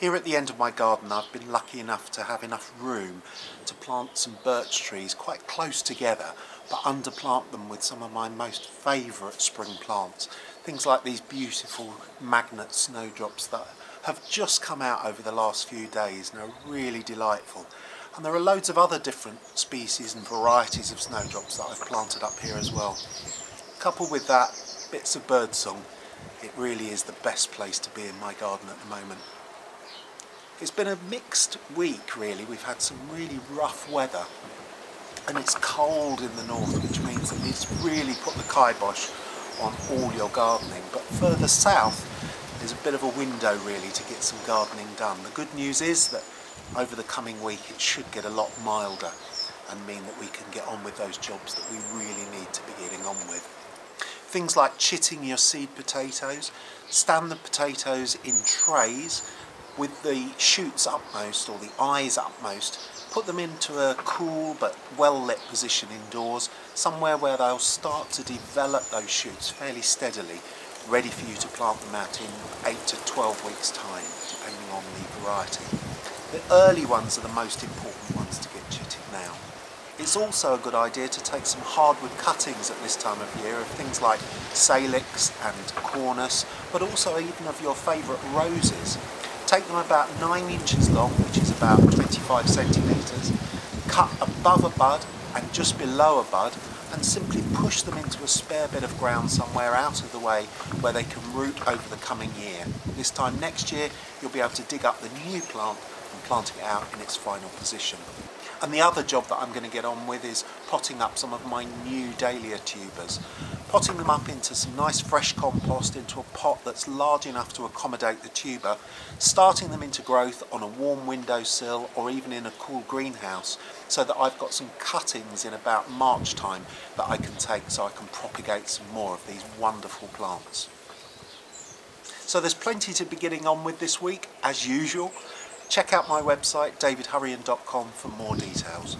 Here at the end of my garden I've been lucky enough to have enough room to plant some birch trees quite close together, but underplant them with some of my most favourite spring plants. Things like these beautiful magnet snowdrops that have just come out over the last few days and are really delightful. And there are loads of other different species and varieties of snowdrops that I've planted up here as well. Coupled with that, bits of birdsong, it really is the best place to be in my garden at the moment. It's been a mixed week really. We've had some really rough weather and it's cold in the north, which means that it's really put the kibosh on all your gardening. But further south there's a bit of a window really to get some gardening done. The good news is that over the coming week it should get a lot milder and mean that we can get on with those jobs that we really need to be getting on with. Things like chitting your seed potatoes, stand the potatoes in trays with the shoots upmost or the eyes upmost, put them into a cool but well lit position indoors, somewhere where they'll start to develop those shoots fairly steadily, ready for you to plant them out in 8 to 12 weeks time, depending on the variety. The early ones are the most important ones to get chitted now. It's also a good idea to take some hardwood cuttings at this time of year of things like salix and cornus, but also even of your favourite roses. Take them about 9 inches long, which is about 25 centimetres, cut above a bud and just below a bud, and simply push them into a spare bit of ground somewhere out of the way where they can root over the coming year. This time next year you'll be able to dig up the new plant and planting it out in its final position. And the other job that I'm going to get on with is potting up some of my new Dahlia tubers. Potting them up into some nice fresh compost into a pot that's large enough to accommodate the tuber, starting them into growth on a warm windowsill or even in a cool greenhouse, so that I've got some cuttings in about March time that I can take so I can propagate some more of these wonderful plants. So there's plenty to be getting on with this week, as usual. Check out my website davidhurrian.com for more details.